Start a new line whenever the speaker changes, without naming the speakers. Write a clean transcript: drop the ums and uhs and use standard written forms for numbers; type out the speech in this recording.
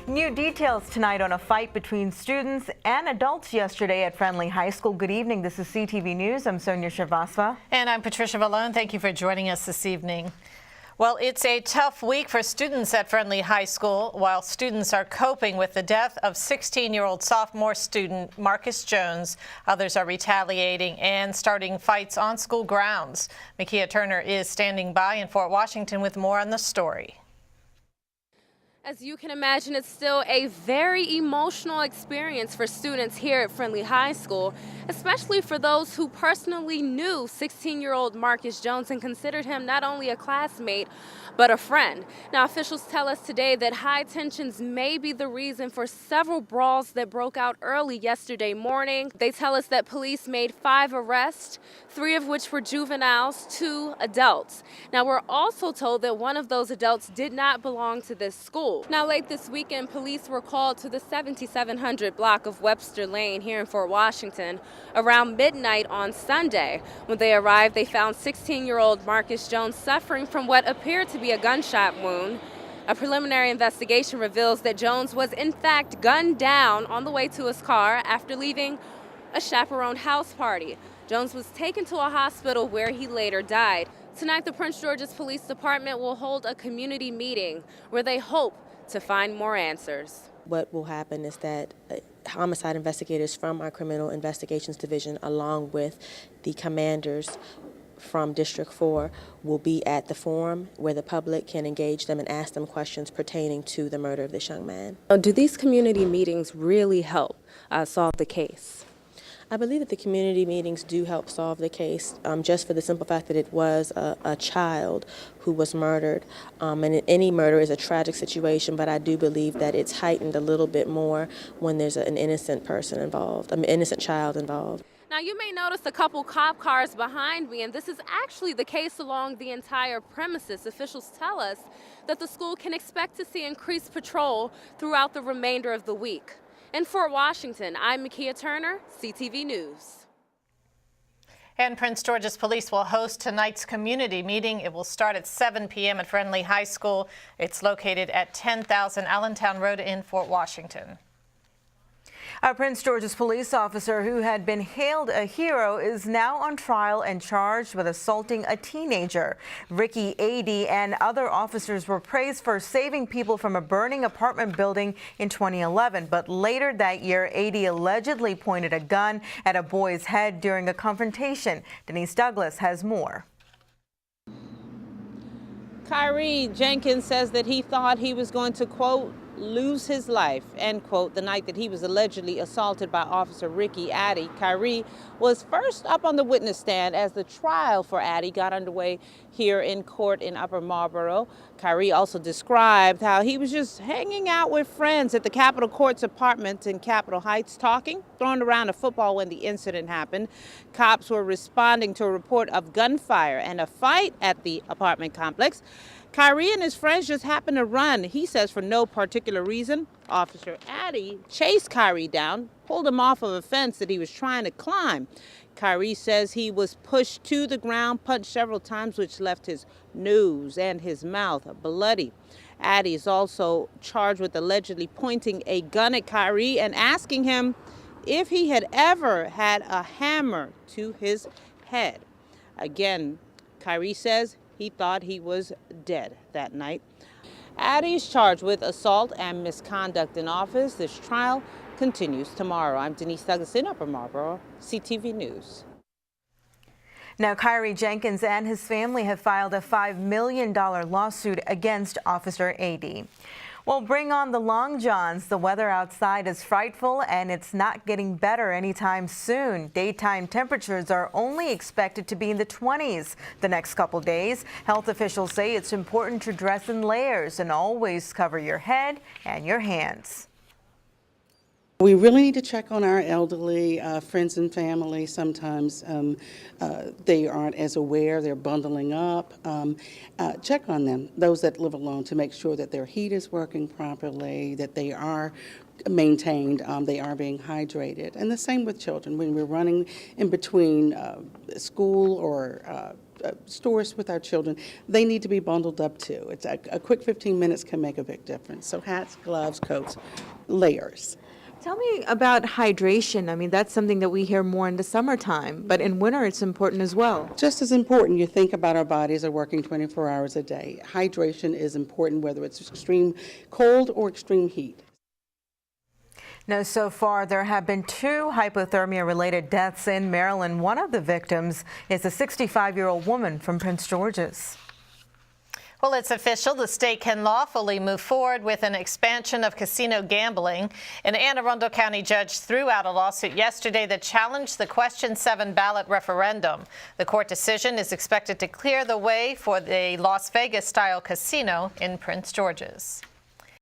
New details tonight on a fight between students and adults yesterday at Friendly High School. Good evening. This is CTV News. I'm Sonia Shrivastava.
And I'm Patricia Vallone. Thank you for joining us this evening. Well, it's a tough week for students at Friendly High School. While students are coping with the death of 16-year-old sophomore student Marcus Jones, others are retaliating and starting fights on school grounds. Makia Turner is standing by in Fort Washington with more on the story.
As you can imagine, it's still a very emotional experience for students here at Friendly High School, especially for those who personally knew 16-year-old Marcus Jones and considered him not only a classmate, but a friend. Now, officials tell us today that high tensions may be the reason for several brawls that broke out early yesterday morning. They tell us that police made 5 arrests, 3 of which were juveniles, 2 adults. Now, we're also told that one of those adults did not belong to this school. Now, late this weekend, police were called to the 7700 block of Webster Lane here in Fort Washington around midnight on Sunday. When they arrived, they found 16-year-old Marcus Jones suffering from what appeared to be a gunshot wound. A preliminary investigation reveals that Jones was in fact gunned down on the way to his car after leaving a chaperoned house party. Jones was taken to a hospital where he later died. Tonight, the Prince George's Police Department will hold a community meeting where they hope to find more answers.
What will happen is that homicide investigators from our Criminal Investigations Division, along with the commanders from District 4, will be at the forum where the public can engage them and ask them questions pertaining to the murder of this young man.
Do these community meetings really help solve the case?
I believe that the community meetings do help solve the case, just for the simple fact that it was a child who was murdered. And any murder is a tragic situation, but I do believe that it's heightened a little bit more when there's an innocent person involved, an innocent child involved.
Now, you may notice a couple cop cars behind me, and this is actually the case along the entire premises. Officials tell us that the school can expect to see increased patrol throughout the remainder of the week. In Fort Washington, I'm Makia Turner, CTV News.
And Prince George's Police will host tonight's community meeting. It will start at 7 p.m. at Friendly High School. It's located at 10,000 Allentown Road in Fort Washington.
A Prince George's police officer who had been hailed a hero is now on trial and charged with assaulting a teenager. Ricky Adey and other officers were praised for saving people from a burning apartment building in 2011. But later that year, Adey allegedly pointed a gun at a boy's head during a confrontation. Denise Douglas has more.
Kyrie Jenkins says that he thought he was going to, quote, lose his life, end quote, the night that he was allegedly assaulted by Officer Ricky Adey. Kyrie was first up on the witness stand as the trial for Adey got underway here in court in Upper Marlboro. Kyrie also described how he was just hanging out with friends at the Capitol Court's apartment in Capitol Heights, talking, throwing around a football when the incident happened. Cops were responding to a report of gunfire and a fight at the apartment complex. Kyrie and his friends just happened to run, he says, for no particular reason. Officer Adey chased Kyrie down, pulled him off of a fence that he was trying to climb. Kyrie says he was pushed to the ground, punched several times, which left his nose and his mouth bloody. Adey is also charged with allegedly pointing a gun at Kyrie and asking him if he had ever had a hammer to his head. Again, Kyrie says he thought he was dead that night. Adey is charged with assault and misconduct in office. This trial continues tomorrow. I'm Denise Douglas in Upper Marlboro, CTV News.
Now, Kyrie Jenkins and his family have filed a $5 million lawsuit against Officer Adey. Well, bring on the long johns. The weather outside is frightful, and it's not getting better anytime soon. Daytime temperatures are only expected to be in the 20s the next couple days. Health officials say it's important to dress in layers and always cover your head and your hands.
We really need to check on our elderly, friends and family. Sometimes they aren't as aware, they're bundling up. Check on them, those that live alone, to make sure that their heat is working properly, that they are maintained, they are being hydrated. And the same with children. When we're running in between school or stores with our children, they need to be bundled up too. It's a quick 15 minutes can make a big difference. So hats, gloves, coats, layers.
Tell me about hydration. I mean, that's something that we hear more in the summertime, but in winter it's important as well.
Just as important, you think about our bodies are working 24 hours a day. Hydration is important whether it's extreme cold or extreme heat.
Now, so far, there have been 2 hypothermia-related deaths in Maryland. One of the victims is a 65-year-old woman from Prince George's.
Well, it's official. The state can lawfully move forward with an expansion of casino gambling. An Anne Arundel County judge threw out a lawsuit yesterday that challenged the Question 7 ballot referendum. The court decision is expected to clear the way for the Las Vegas-style casino in Prince George's.